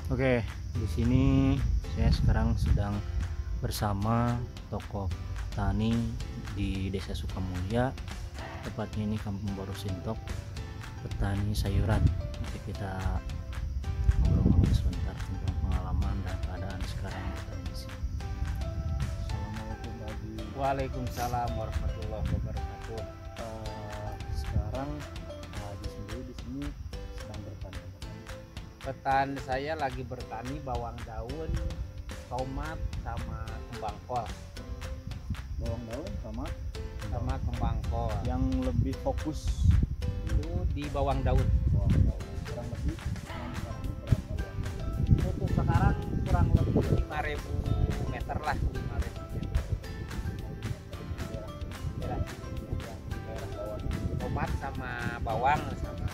Oke, di sini saya sekarang sedang bersama tokoh tani di Desa Sukamulya, tepatnya ini Kampung Baru Sintok, petani sayuran. Nanti kita ngobrol-ngobrol sebentar tentang pengalaman dan keadaan sekarang bertani di sini. Assalamualaikum Pak Haji. Waalaikumsalam warahmatullahi wabarakatuh. Sekarang Pak Haji sendiri di sini sedang bertani. Petani saya lagi bertani bawang daun, tomat sama kembang kol. Bawang daun sama Kembang kol. yang lebih fokus Itu di bawang daun. bawang daun. Kurang lebih Untuk sekarang kurang lebih 5.000 meter lah, 5.000 meter. Daerah bawang. Tomat sama bawang sama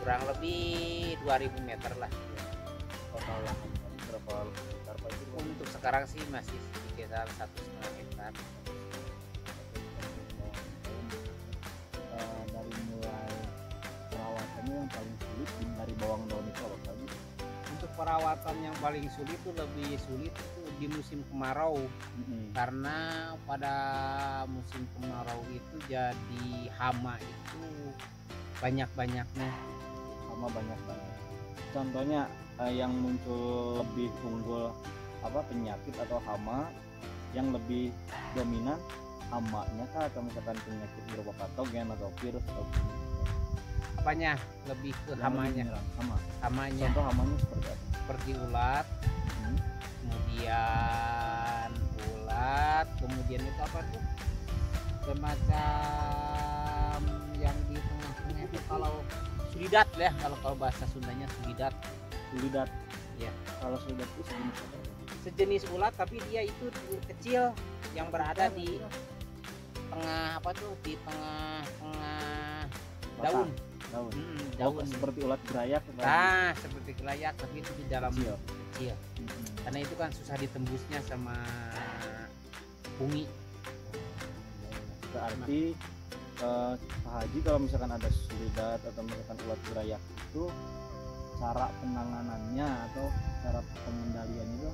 kurang lebih 2.000 meter lah. total lahan berapa hektar Pak itu? Untuk sekarang sih masih sekitar 1,5 hektar. Dari mulai perawatannya yang paling sulit dari bawang daun itu apa Pak? Untuk perawatan yang paling sulit itu lebih sulit itu di musim kemarau, karena pada musim kemarau itu jadi hama itu banyak-banyaknya. Sama banyak banget. Contohnya yang muncul lebih unggul penyakit atau hama yang lebih dominan hamanya kah, atau misalkan penyakit berupa patogen atau virus atau Apanya lebih ke yang lebih hamanya? menyerang? Hamanya Contoh hamanya seperti apa? seperti ulat, kemudian itu apa tuh? Semacam yang di tengah-tengah itu kalau sulidat ya, kalau bahasa Sundanya sulidat. Sulidat. Ya. Kalau sulidat itu sejenis apa? Sejenis ulat tapi dia itu kecil yang berada di tengah di tengah daun. Daun. Daun Seperti ulat gerayak. Nah, seperti kelayak tapi itu di dalam Kecil. kecil. Karena itu kan susah ditembusnya sama bumi. Berarti Pak Haji kalau misalkan ada sulidat atau misalkan ulat gerayak itu, cara penanganannya atau cara pengendalian itu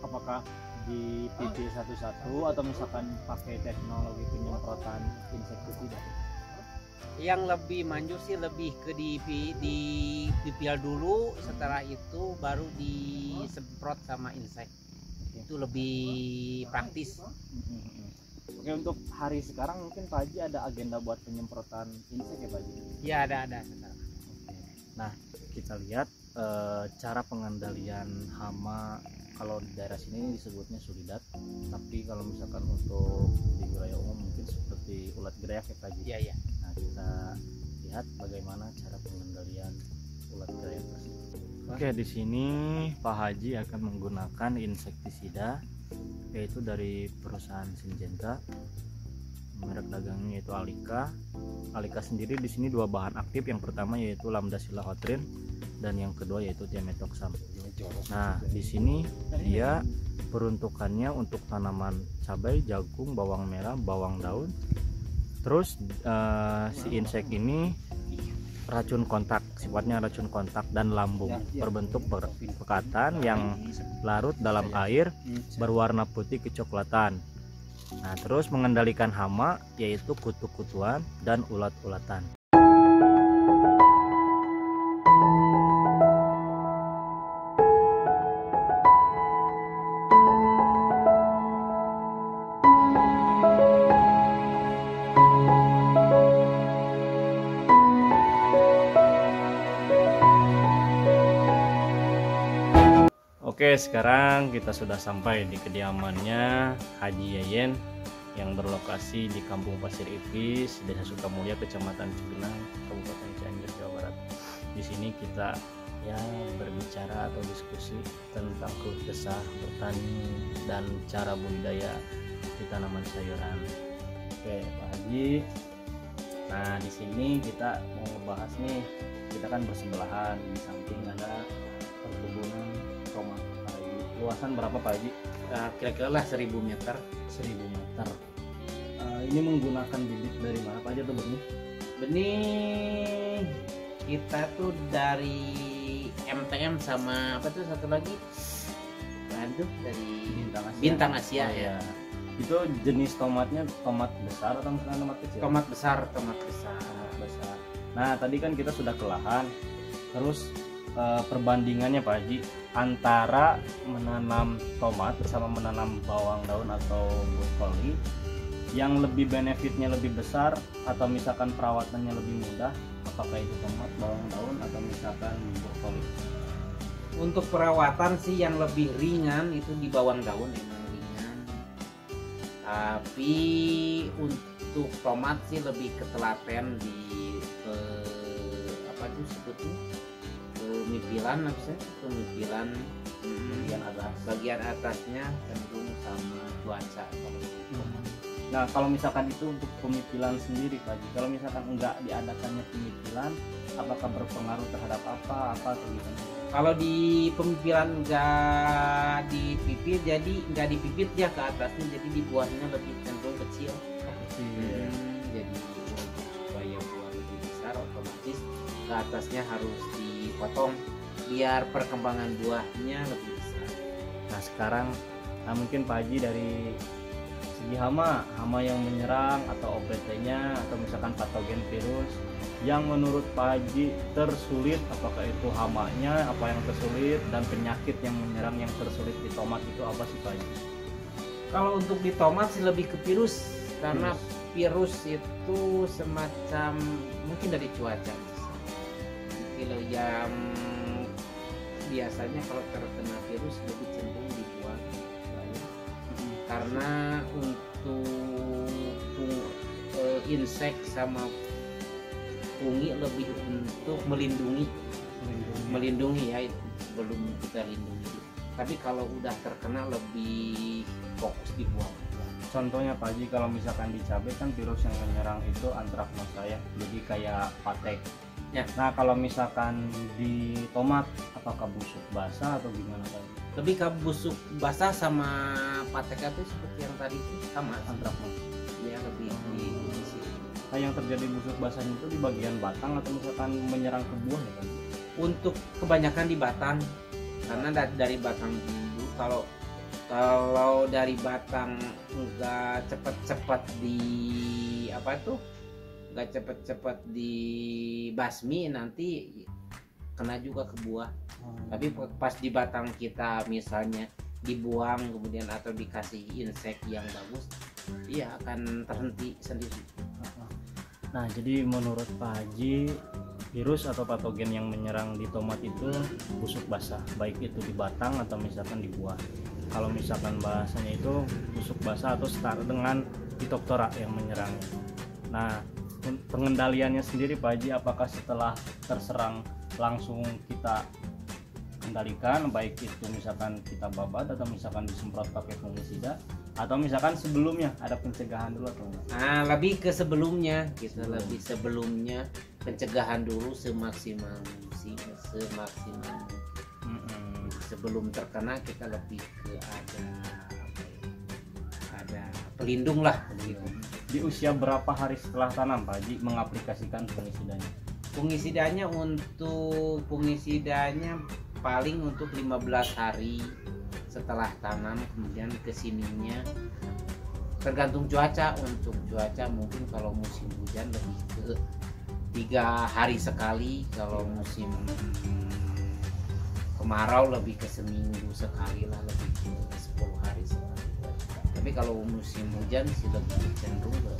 apakah di PT satu-satu atau misalkan pakai teknologi penyemprotan insektisida? Yang lebih manjur sih lebih ke dipipil dulu, setelah itu baru disemprot sama insek. Itu lebih praktis. Oke, untuk hari sekarang mungkin Pak Haji ada agenda buat penyemprotan insek ya Pak Haji? Ya ada sekarang. Nah, kita lihat cara pengendalian hama. Kalau di daerah sini disebutnya sulidat, tapi kalau misalkan untuk di wilayah umum mungkin seperti ulat gerayak ya Pak Haji? Iya. Nah, kita lihat bagaimana cara pengendalian ulat gerayak tersebut. Oke, di sini Pak Haji akan menggunakan insektisida, yaitu dari perusahaan Syngenta. Merek dagangnya yaitu Alika. Alika sendiri di sini dua bahan aktif, yang pertama yaitu lambda-silahotrin dan yang kedua yaitu tiametoxam. Nah, di sini dia peruntukannya untuk tanaman cabai, jagung, bawang merah, bawang daun. Terus si insek ini racun kontak, sifatnya racun kontak dan lambung, berbentuk pekatan yang larut dalam air berwarna putih kecoklatan. Nah, terus mengendalikan hama yaitu kutu-kutuan dan ulat-ulatan. Oke, sekarang kita sudah sampai di kediamannya Haji Yayen yang berlokasi di Kampung Pasir Ipis, Desa Sukamulya, Kecamatan Cugenang, Kabupaten Cianjur, Jawa Barat. Di sini kita berbicara atau diskusi tentang keluh kesah bertani dan cara budidaya di tanaman sayuran. Oke, Pak Haji. Nah, di sini kita mau ngebahas nih, kita kan bersebelahan, di samping ada perkebunan tomat. Luasan berapa Pak Haji? Kira-kira lah 1.000 meter. 1.000 meter. Ini menggunakan bibit dari mana Pak Haji atau benih? Benih Kita tuh dari MTM sama apa tuh satu lagi? Aduh, dari Bintang Asia Oh, ya. Itu jenis tomatnya tomat besar atau misalkan tomat kecil? Tomat besar, tomat besar. Tomat besar. Nah, tadi kan kita sudah ke lahan. Terus perbandingannya Pak Haji antara menanam tomat sama menanam bawang daun atau brokoli, yang lebih benefitnya lebih besar atau misalkan perawatannya lebih mudah, apakah itu tomat, bawang daun atau misalkan brokoli? Untuk perawatan sih yang lebih ringan itu di bawang daun, emang ringan. Tapi untuk tomat sih lebih ketelaten di apa tuh sebetulnya pemipilan, pemipilan bagian atasnya cenderung sama cuaca. Nah, kalau misalkan itu untuk pemipilan sendiri Pak Haji, kalau misalkan enggak diadakannya pemipilan, apakah berpengaruh terhadap apa atau gimana? Kalau di pemipilan nggak dipipit, jadi nggak dipipit ya ke atasnya, jadi di buahnya lebih cenderung kecil. Jadi supaya buah lebih besar, otomatis ke atasnya harus dipotong biar perkembangan buahnya lebih besar. Nah, sekarang mungkin Pak Haji dari segi hama yang menyerang atau OPT-nya atau misalkan patogen virus yang menurut Pak Haji tersulit, apakah itu hamanya apa yang tersulit dan penyakit yang menyerang yang tersulit di tomat itu apa sih Pak Haji? Kalau untuk di tomat sih lebih ke virus, karena virus itu semacam mungkin dari cuaca. Kalau yang biasanya kalau terkena virus lebih cenderung di buah, karena untuk insek sama fungi lebih untuk melindungi ya, itu belum kita lindungi. Tapi kalau udah terkena lebih fokus di buah. Contohnya Pak Haji, kalau misalkan di cabai kan virus yang menyerang itu antraknosa ya, jadi kayak patek ya. Nah, kalau misalkan di tomat apakah busuk basah atau gimana Pak Haji? Lebih ke busuk basah sama patek itu seperti yang tadi itu sama Antraknosa ya, lebih di sini. Nah, yang terjadi busuk basahnya itu di bagian batang atau misalkan menyerang ke buah ya Pak Haji? Untuk kebanyakan di batang, karena dari batang dulu. Kalau dari batang nggak cepet-cepet di apa tuh, nggak cepet-cepet di basmi, nanti kena juga ke buah. Tapi pas di batang kita misalnya dibuang kemudian atau dikasih insek yang bagus, dia akan terhenti sendiri. Nah, jadi menurut Pak Haji, virus atau patogen yang menyerang di tomat itu busuk basah, baik itu di batang atau misalkan di buah. Kalau misalkan bahasanya itu busuk basah atau setara dengan Phytophthora yang menyerangnya. Nah, pengendaliannya sendiri Pak Haji, apakah setelah terserang langsung kita kendalikan, baik itu misalkan kita babat atau misalkan disemprot pakai fungisida, atau misalkan sebelumnya ada pencegahan dulu atau enggak? Nah, lebih ke sebelumnya, kita lebih sebelumnya pencegahan dulu semaksimal mungkin, sebelum terkena kita lebih ke ada pelindung lah gitu. Di usia berapa hari setelah tanam Pak Haji mengaplikasikan fungisidanya? Fungisidanya paling untuk 15 hari setelah tanam, kemudian kesininya tergantung cuaca. Untuk cuaca mungkin kalau musim hujan lebih ke 3 hari sekali, kalau musim kemarau lebih ke seminggu sekali lah, lebih ke 10 hari sekali. Tapi kalau musim hujan sih lebih cenderung ke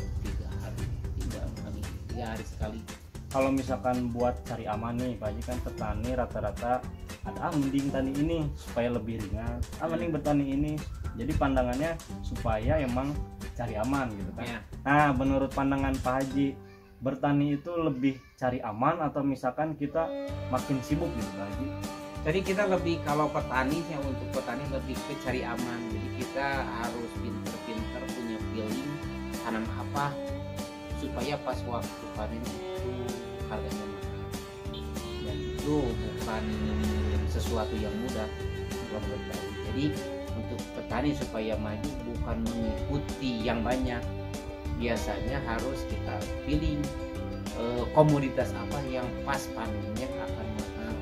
3 hari sekali. Kalau misalkan buat cari aman nih Pak Haji, kan petani rata-rata ada mending tani ini supaya lebih ringan, mending bertani ini. Jadi pandangannya supaya emang cari aman gitu kan ya. Nah, menurut pandangan Pak Haji, bertani itu lebih cari aman atau misalkan kita makin sibuk gitu Pak Haji? Jadi kita lebih, kalau petani ya, untuk petani lebih ke cari aman. Jadi kita harus pinter-pinter punya feeling tanam apa supaya pas waktu panen itu harganya mahal. Dan itu bukan sesuatu yang mudah buat petani. Jadi untuk petani supaya maju bukan mengikuti yang banyak, biasanya harus kita pilih komoditas apa yang pas panennya akan mahal.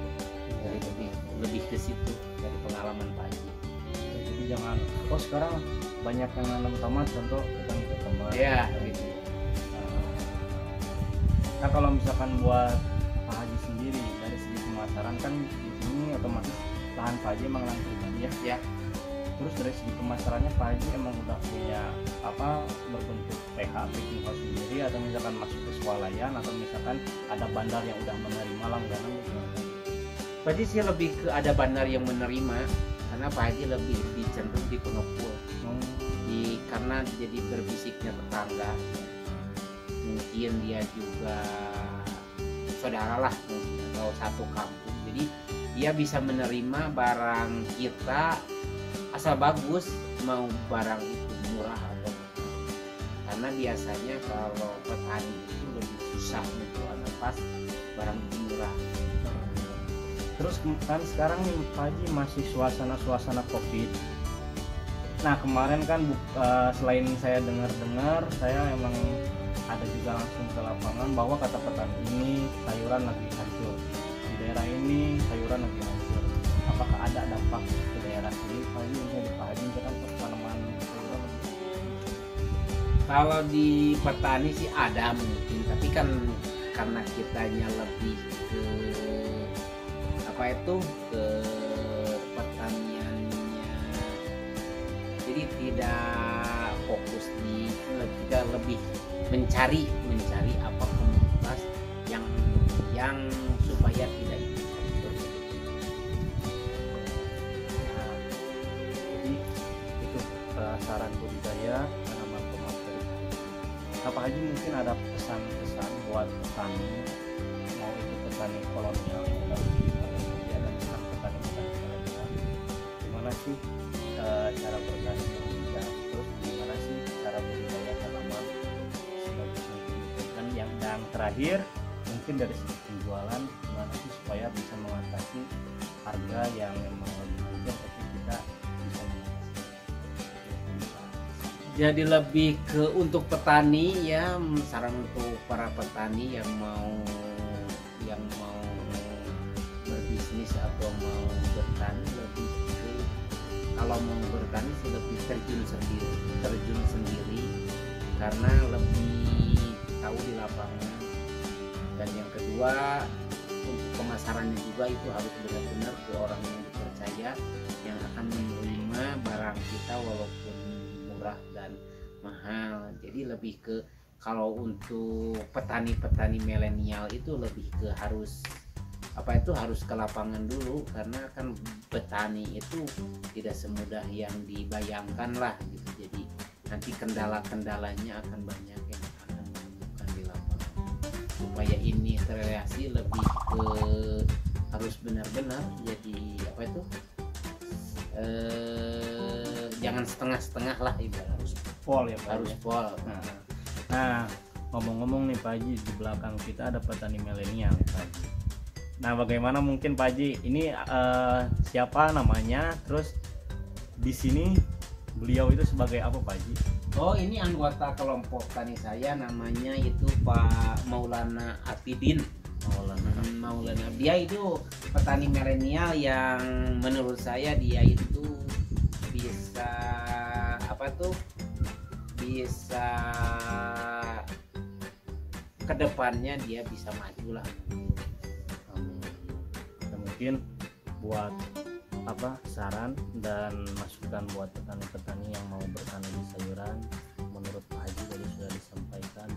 Jadi lebih ke situ dari pengalaman Pak Haji. Jadi jangan sekarang banyak yang nanam tomat, contoh kita ngikut tomat Ya gitu. Nah kalau misalkan buat Pak Haji sendiri dari segi pemasaran kan di sini otomatis lahan Pak Haji emang lahan pribadi ya. Terus dari segi pemasarannya Pak Haji emang udah punya berbentuk PH packing house sendiri, atau misalkan masuk ke swalayan, atau misalkan ada bandar yang udah menerima langganan gitu. Pak Haji sih lebih ke ada bandar yang menerima, karena Pak Haji lebih cenderung di pengepul. Karena jadi berbisiknya tetangga, mungkin dia juga saudara lah atau satu kampung, jadi dia bisa menerima barang kita asal bagus, mau barang itu murah atau mahal. Karena biasanya kalau petani itu lebih susah menjual pas barang murah. Terus kan sekarang nih Pak Haji masih suasana Covid. Nah kemarin kan selain saya dengar, saya emang ada juga langsung ke lapangan bahwa kata petani ini sayuran lagi hancur, di daerah ini sayuran lagi hancur. Apakah ada dampak ke daerah sini Pak Haji, misalnya di Pak Haji kan tanaman sayuran? Kalau di petani sih ada mungkin, tapi kan karena kitanya lebih ke ke pertaniannya, jadi tidak fokus di, kita lebih mencari apa komoditas yang supaya tidak ikut campur. Nah, jadi itu saran budidaya tanaman tomat dari Pak Haji. Nah, Pak Haji mungkin ada pesan-pesan buat petani, mau itu petani kolonial yang udah dan petani kolonial, gimana sih cara bertani yang bijak, terus gimana sih cara budidaya tanaman sebagus mungkin. Dan yang terakhir mungkin dari segi penjualan, gimana sih supaya bisa mengatasi harga yang memang lebih bijak tapi kita bisa mengatasi. Jadi lebih ke untuk petani ya, saran untuk para petani yang mau berbisnis atau mau bertani, lebih ke, kalau mau bertani sih lebih terjun sendiri karena lebih tahu di lapangan. Dan yang kedua, untuk pemasarannya juga itu harus benar-benar ke orang yang dipercaya, yang akan menerima barang kita walaupun murah dan mahal. Jadi lebih ke, kalau untuk petani-petani milenial itu lebih ke harus ke lapangan dulu, karena kan petani itu tidak semudah yang dibayangkan lah gitu. Jadi nanti kendala-kendalanya akan banyak yang akan ditemukan di lapangan. Supaya ini terrealisasi, lebih ke harus benar-benar jadi jangan setengah-setengah lah, ibarat harus Pol ya Pak, harus pol. Nah ngomong-ngomong nih Pak Haji, di belakang kita ada petani milenial Pak Haji. Nah bagaimana mungkin Pak Haji ini siapa namanya, terus di sini beliau itu sebagai apa Pak Haji? Oh, ini anggota kelompok tani saya, namanya itu Pak Maulana Atidin. Maulana, dia itu petani milenial yang menurut saya dia itu bisa bisa kedepannya dia bisa maju lah. Dan mungkin buat saran dan masukan buat petani-petani yang mau bertani di sayuran, menurut Pak Haji tadi sudah disampaikan